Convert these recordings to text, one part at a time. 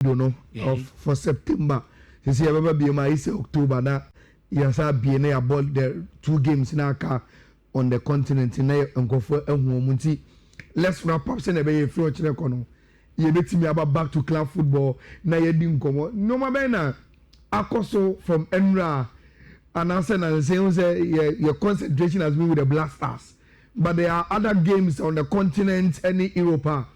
don't know of for September. You see, ever be my October now. Yes, I be about the 2 games now on the continent in and go for a moment. Let's wrap up. Send a very few children. You bet me about back to club football. Now you didn't come. No, my man, Akoso from Nhyira. And I said, your concentration has been with the Black Stars. But there are other games on the continent, any Europa.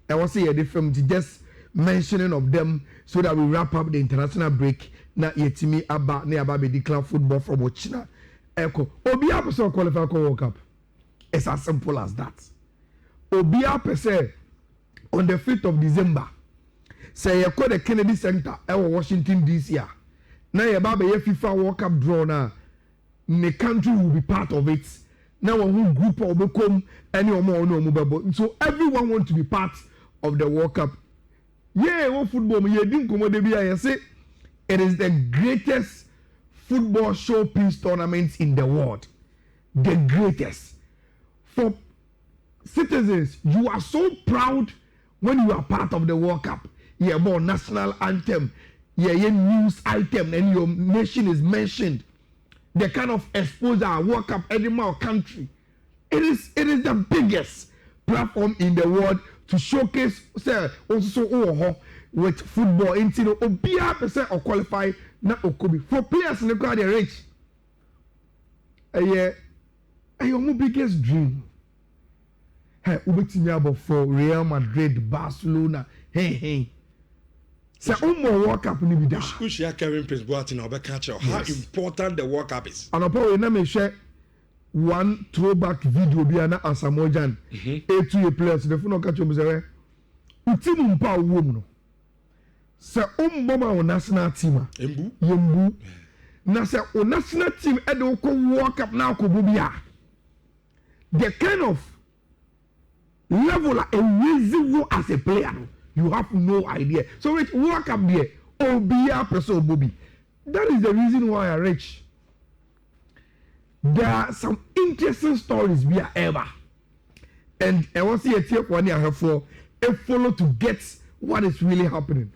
I want to say a different, just mentioning of them so that we wrap up the international break. Na yetimi aba ne aba be declare football from Ochina. Eko Obia person qualify for World Cup. It's as simple as that. Obia person on the 5th of December. Say you call the Kennedy Center at Washington DC. Now you aba be FIFA World Cup draw na. The country will be part of it. Now one group will become any more no mobile. So everyone want to be part of the World Cup. Yeah, what football me didn't come de bia say it is the greatest football showpiece tournament in the world. The greatest. For citizens, you are so proud when you are part of the World Cup. Yeah, more national anthem. Yeah, news item and your nation is mentioned. The kind of exposure World Cup any more country. It is the biggest platform in the world to showcase say also with football into the obia percent or qualify na okobi for players in the crowd rich. Your biggest dream. Hey, ubetimi about for Real Madrid, Barcelona. Hey. Say World Cup ni bi da. Share Kevin Prince Boateng obe catch how important the World Cup is. And upon we na me share one throwback video bi na Asamoah A2 players the phone catch me say utimu mpa wo mu no. Say umboma o national team yembu na say o national team e de ko World Cup na ko bobia. The kind of level and reason as a player you have no idea. So Rich, World Cup there obia person bobi. That is the reason why I Rich. There are some interesting stories we are ever. And I want to see a tip one I have for a follow to get what is really happening.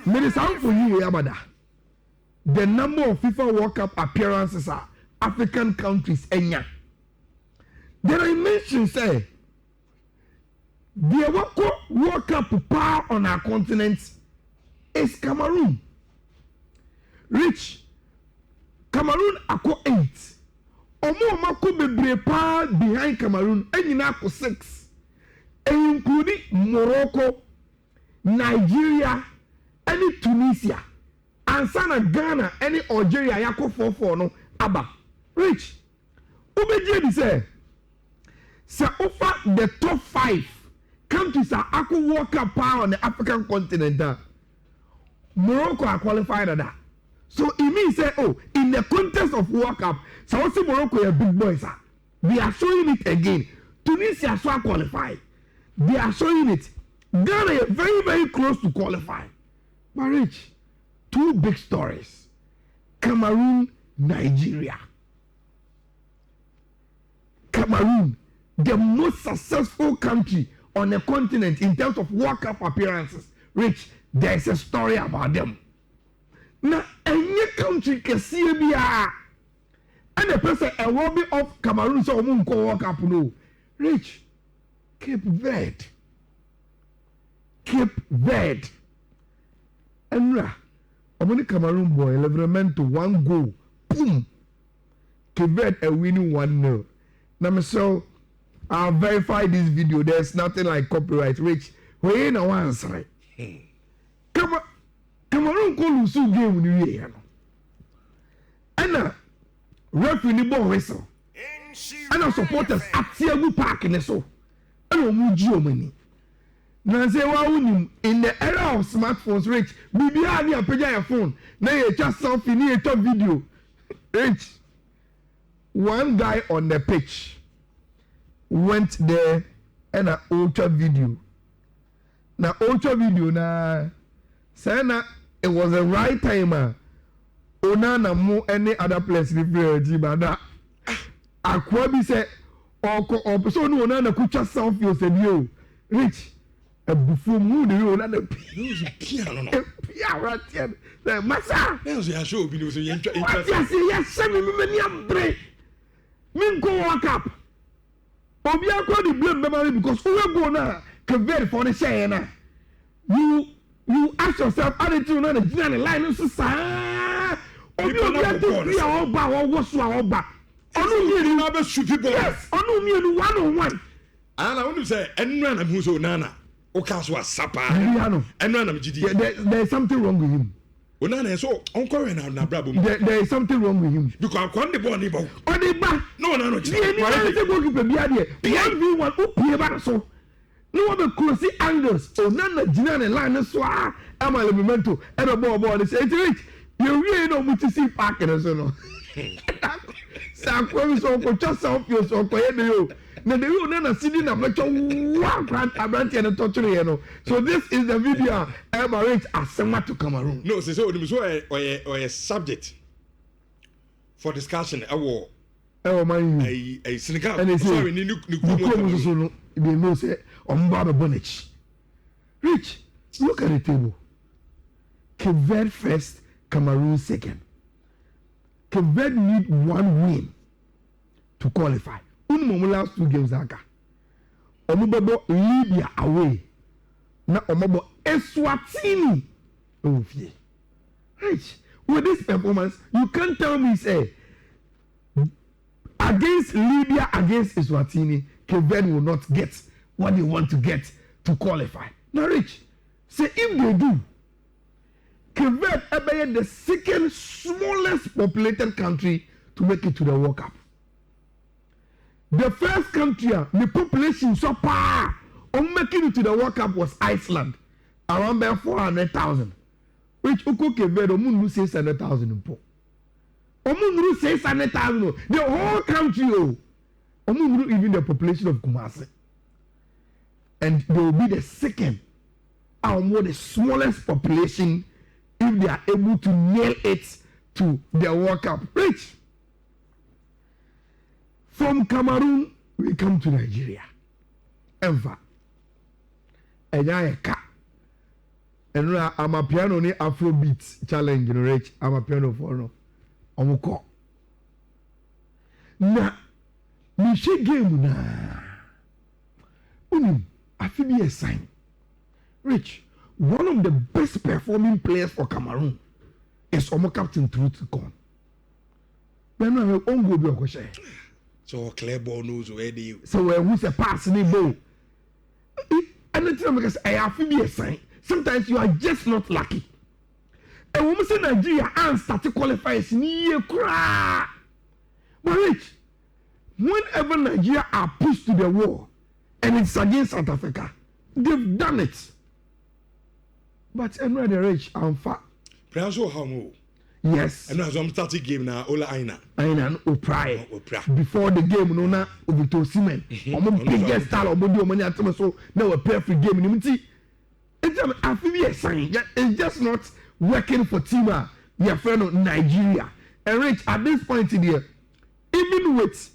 Maybe sound for you, Yabada. The number of FIFA World Cup appearances are African countries, Enya. Then I mentioned, say, the World Cup power on our continent is Cameroon. Rich. Cameroon ako 8. Omo mako bebre pa behind Cameroon enyina ako 6. Including Morocco, Nigeria, any Tunisia, and Sana Ghana, any Algeria yako 4-4 no aba. Rich. Ubeje bi say offer the top 5 countries are ako World Cup power on the African continent. Morocco are qualified that. So it means say, in the context of World Cup, so see Morocco are big boys. They are showing it again. Tunisia so qualified. They are showing it. Ghana is very, very close to qualify. But Rich, 2 big stories. Cameroon, Nigeria. Cameroon, the most successful country on the continent in terms of World Cup appearances. Rich, there is a story about them. Now, any country can see me, and the person a lobby of Cameroon so won't go World Cup no. Rich, Cape Verde. And I'm Cameroon boy, 11 to 1 goal. Boom. Cape Verde a winning 1-0. Now, so I'll verify this video. There's nothing like copyright. Rich, we ain't no answer. Cameroon go lose game ni we no. And referee ni ball whistle. And supporters at Tiago Park ne so. And omu ji omani. Na say wa unim in the era of smartphones Rich, bibia ni apeja your phone. Na you just selfie ni you top video. Rich. One guy on the pitch went there and a ultra video. Na ultra video na say na it was the right time. Onana mo any other place ni free but that akwa bi say oko so no onana kucha selfie o se bio Rich before mood you na the piano no piano right here the massa ya show bi no so you interest yes me ambre me go work up obi akọ the blame memory because who go na Verde for the share na you ask yourself attitude na the general line so sa obi to be oba so oba onu mi na be shoot people yes onu mi one on one ana wonu say enra na hu so nana o ka so asapa enra na mjidi there is something wrong with him onana so onko na brabo there is something wrong with him because kon the ball ni bo odiba no ni say go keep bia there 1v1 o pie ba so no be close angles onana gina na line so ama le momento e be ball say it reach you really no muti see park na so no sa ko so ko just off you so ko ye yo na the you na sidi na mecho wa grant abranti and torture you know so this is the video Emirates asema to Cameroon no say so or subject for discussion man a Senegal sorry ni so no they know say Mbappé bonich rich look at the table Verde first Cameroon second Verde need one win to qualify last 2 games aka omobobo Libya away na omobo Eswatini ofie right with this performance you can't tell me say against Libya against Eswatini Verde will not get what they want to get to qualify now rich say if they do Verde is the second smallest populated country to make it to the World Cup. The first country, the population so far on making it to the World Cup was Iceland, around there 400,000. Which Uko Verde, Omun 600,000. Omun 600,000. The whole country, Omun even the population of Kumasi. And they will be the second, more the smallest population if they are able to nail it to the World Cup. Rich. From Cameroon, we come to Nigeria. Enfa. Enya eka. Enra amapiano ni Afrobeat challenge no rich. Amapiano for no. Omuko. Na mi she game na. I be a sign. Rich. One of the best performing players for Cameroon is Omo Captain Tuchel. Then we have on go be okoshe. So clear ball knows where they. So who's a pass in the ball? And the thing because I have to be a sign. Sometimes you are just not lucky. And when we say Nigeria and start to qualify, it's near cry. But Rich, whenever Nigeria are pushed to the wall and it's against South Africa, they've done it. But I'm not the rich, I'm fat. Pray so how more? Yes. And as I'm starting game now, Ola Aina. Aina no pray. Before the game, no na obito cement. Omo biggest star obodo money atom so na we pay free game ni mti. I feel be a sign. It's just not working for team your friend Nigeria. And Rich, at this point in here, even with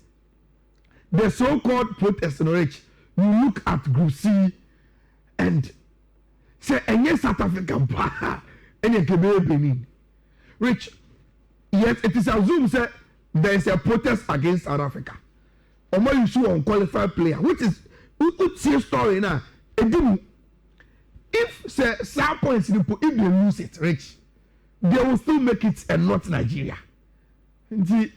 the so-called protest, Rich, you look at Group C and say, and yes, South Africa, and you can be Benin. Rich, yes, it is assumed that there is a protest against South Africa. Or more you show unqualified player, which is what's your story now? If say some points if they lose it, Rich, they will still make it and not Nigeria. See,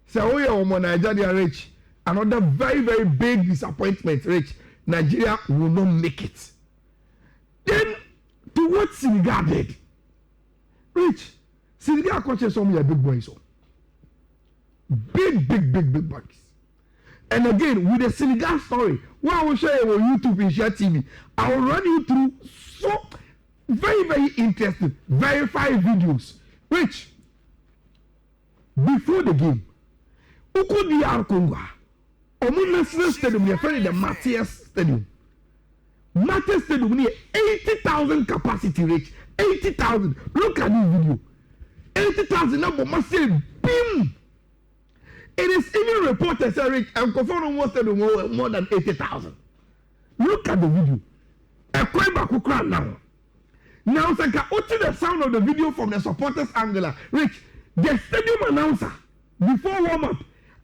so we are Nigeria, Rich. Another very, very big disappointment, Rich. Nigeria will not make it. Then, to what Senegal did? Rich, Senegal coaches some of your big boys. Big boys. And again, with the Senegal story, what I will show you on YouTube and Share TV, I will run you through so very, very interesting, verified videos. Rich, before the game, Uko DR Congo, Omu National Stadium, you're friendly the Matthias Stadium. Matthias Stadium near 80,000 capacity, Rich. 80,000. Look at this video. 80,000 number must say BIM. It is even reported that Rich and confirmed more than 80,000. Look at the video. A coin back now. Now, Sanka, utter the sound of the video from the supporters angle. Rich, the stadium announcer before warm up.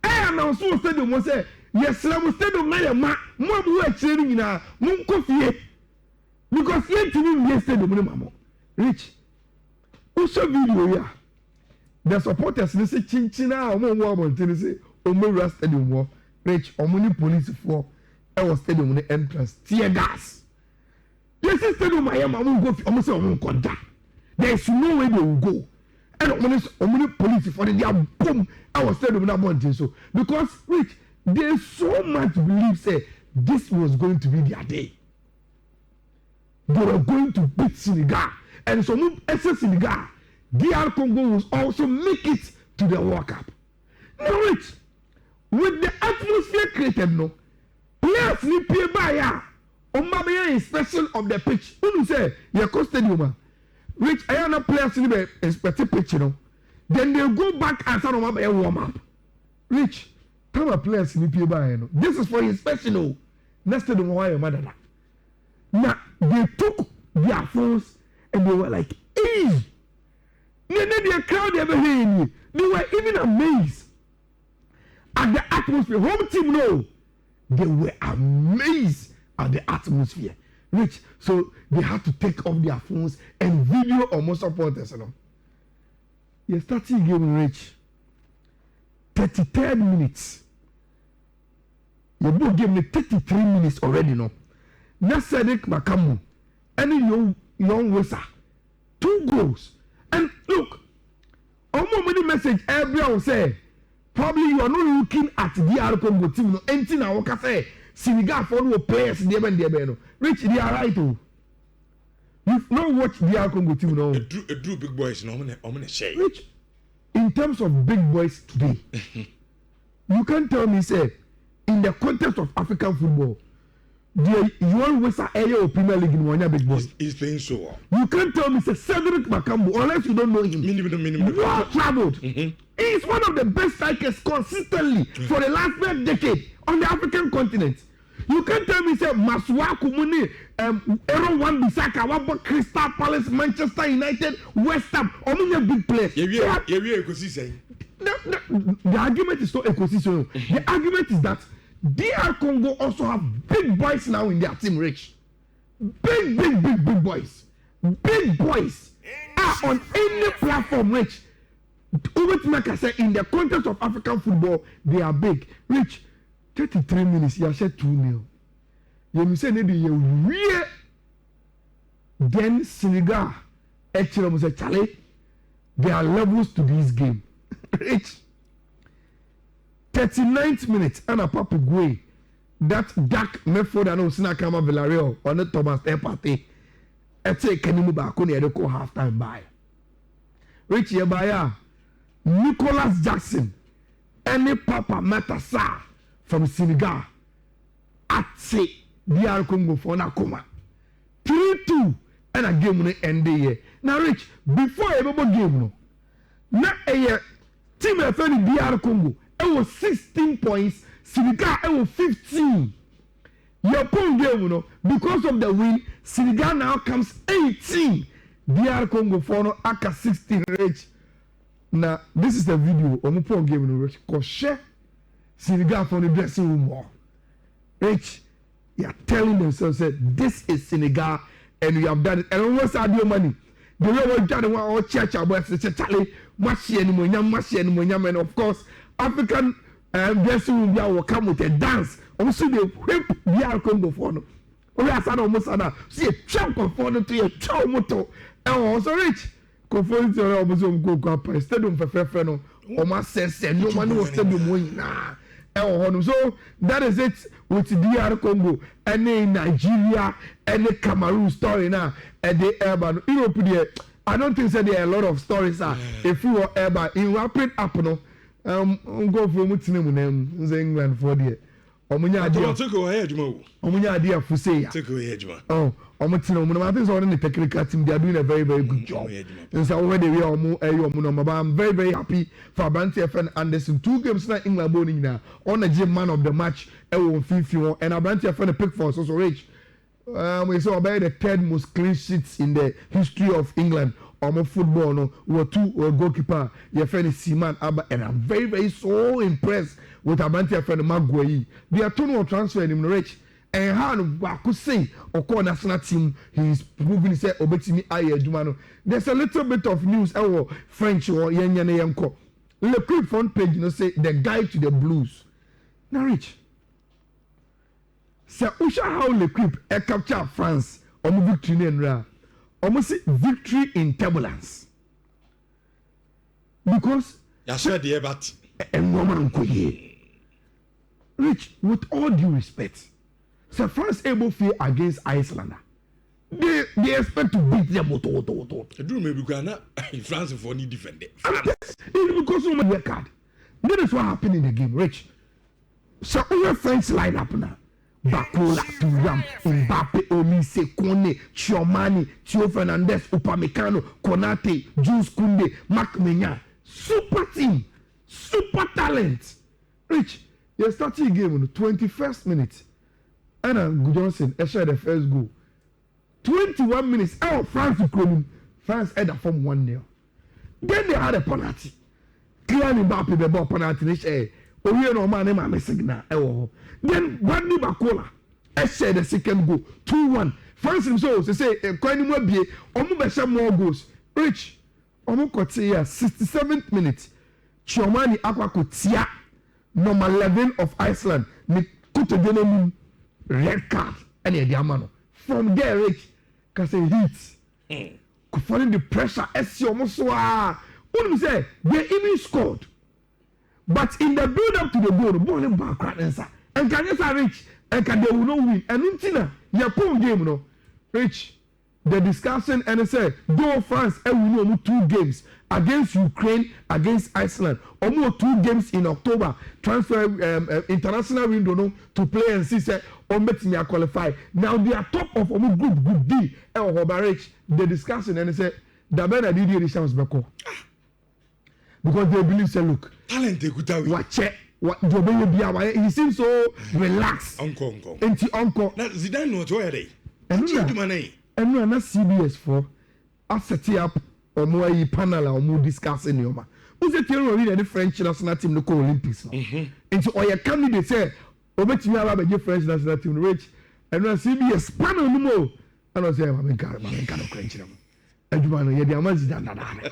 I announced the stadium was say, yes, I'm stadium na ma more training na mun coffee. Because yet to me yesterday mama. Rich. Also video ya. The supporters they say chinchina omo warm on they say omo stadium war. Rich, omuni police for our stadium the entrance tear gas. Yes, stadium I am go almost konda. There is no way they will go. And omuni police for the boom our stadium na bon so because Rich they so much believe say this was going to be their day. They were going to beat Senegal and so Senegal DR Congo will also make it to the World Cup. Now Rich, with the atmosphere created no players ni pay by ya Mbappé inspection of the pitch. Who say your stadium Rich Ayala players ni be inspect pitch no then they go back and start Mbappé warm up. Rich come a players ni pay by no this is for inspection no next to the why your mother. Now they took their phones and they were like hey the crowd ever hearing they were even amazed at the atmosphere. Home team no they were amazed at the atmosphere. Rich, so they had to take off their phones and video almost supporters. You know, you're starting game Rich 33rd minutes. You both gave me 33 minutes already. No, now Cedric Makamu any young Wesa 2 goals and look almost many message everyone say probably you are not looking at the DR Congo team no anything I want to say Senegal follow players there no Rich they are right oh you've not watched the DR Congo team no it drew big boys no I'm gonna say Rich in terms of big boys today you can't tell me say in the context of African football you always are area Premier League in one big boy. He's playing so well. You can't tell me say Cedric Makambu unless you don't know him. Minimum. Well traveled. He is one of the best strikers consistently for the last decade on the African continent. You can't tell me say Masuaku Muni, Aaron Wan Bissaka, Wabo Crystal Palace, Manchester United, West Ham, only big players. The argument is not ecosystem. The argument is that DR Congo also have big boys now in their team, Rich. Big boys. Big boys are on any platform, Rich. Like I said, in the context of African football, they are big. Rich, 33 minutes, you said 2-0. You say maybe you real. Then Senegal, actually, say, Charlie, there are levels to this game. Rich. 39th minute and a Papu Gwe that Dak Meford and Osina Kama Villarreal on the Thomas Epate ete kenimu ba ko ne call half time by Rich Yebaya Nicholas Jackson any Papa Matassa from Senegal at DR Congo for Nakoma 3-2 and a game no end here. Now Rich before a game no na a team FN DR Congo it was 16 points. Senegal it was 15. Your point game, you know, because of the win, Senegal now comes 18. DR Congo for no aka 16 Rich. Now this is the video. On point game, you know, Rich. Cause share Senegal for the dressing room more. Rich, you are telling themselves that this is Senegal and we have done it. And almost had your money. The way we done our church about Charlie, Mashi and of course. African dressing room will come with a dance. Also, they whip DR Congo for no. We are saying almost ana. See a chunk of for to a chow moto. And also Rich. Conforming to our museum go up. Stadium for no. Almost says no one was stadium win. So that is it with DR Congo. Any Nigeria, any Cameroon story now. And the urban Europe. I don't think that there are a lot of stories. If you were urban, in rapid up no. Go for Mutinum name England for the Omunya idea for say oh Omutinum. I think on the technical team they are doing a very good job. And so already we are I'm very happy for Banty FN Anderson 2 games na England bowling now on a gym man of the match and Banty FN pick for so Rich We saw about the third most clean sheets in the history of England. Football, no, were two goalkeeper. Your friend is Seaman Abba, and I'm very so impressed with Abanti friend Maguire. They are turning transfer in rich. And how I could say, or call national team, he's proving say Obetimi Aye Jumano. There's a little bit of news, our French or Yanyane Yanko. Le quick front page, you know, say the guide to the blues. Now, Rich. Sir Usha how Le Quip capture France, victory in Ra. Almost victory in turbulence. Because and woman Rich, with all due respect, Sir France able to against Iceland. They expect to beat them. Do maybe Ghana France for any defender. Because of my card. That is what happened in the game, Rich. So our French line up now. Bakola, Turam, Mbappé, Omise, Kone, Chiomani, Tio Fernandez, Upamecano, Konate, Jules Koundé, Marc Menya. Super team, super talent. Rich, you're starting the game on the 21st minute. Anna Johnson, shared the first goal. 21 minutes, France to Chrome. France had a form 1-0. Then they had a penalty. Clearly, Mbappé, the ball penalty. Oye no man name am signal then Verde Bakola share the second goal 2-1 France himself say kwani mo bie omo be share more goals Rich omo kote ya 67th minute Chiomani akwakotia number 11 of Iceland ni kuto denim red card and e diamano from there Rich can say hit following the pressure esi omo so who say they even scored. But in the build up to the goal, the ball in back answer. And can you Rich? And can they will not win? And until you pull game, no. Rich, the discussion and they say, though France will know 2 games against Ukraine, against Iceland, or more 2 games in October, transfer international window no, to play and see say or making you qualify. Now they are top of good D. Rich, the discussion and they say, the better did the chance beko. Because they believe say look. Talent watch it. What he seems so relaxed. Uncle. Uncle. Now Zidane no to here. And no na CBS for us set up or more panel or more discussing you ma. Who's the team we the French national team no go Olympics no. Into or your candidate say obetimi aba be French national team Rich and no CBS panel no more. And I say man can no French no. Aduma no ye dey Zidane dada.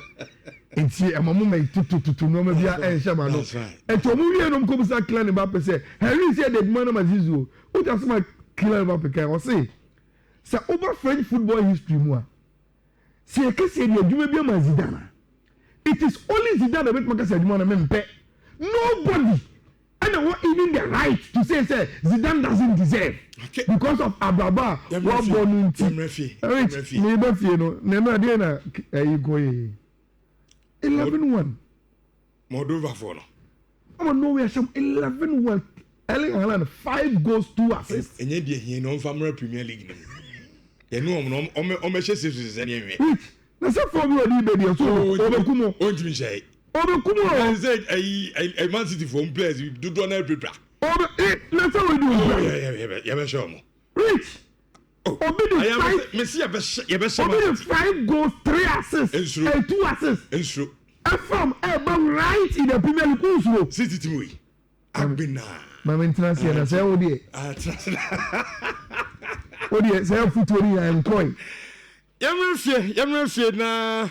Enti amamu mai tutu no ma bia shama no enti omu wie no mko bisa Kylian Mbappé say Henry say the man ma zizu o just ma Kylian Mbappé kan o say over French football history mu a say kese dey aduma bia ma Zidane it is only Zidane that make makasa aduma na mempe nobody and what even the right to say Zidane doesn't deserve because of Ababa what born into Rich me be fie no na dey na you go 11-1. Moldova for no. I'm no way some 11-1. Erling Haaland 5 goals 2 assists. Enye die here no family Premier League no. Ye no o me chese so anyway. Which na say for me odi be dey so obekumo. Ontimi shey. Obekumo. I say I Man City for players do na prepare. Na say we do. Yeah, be sure mo. Rich. Messi you be 5 goals 3 assists and 2 assists. Ensure. From right in the Premier League. City team we. Abina. My maintenance here say odi. Odi say football and coin. Yamrefie na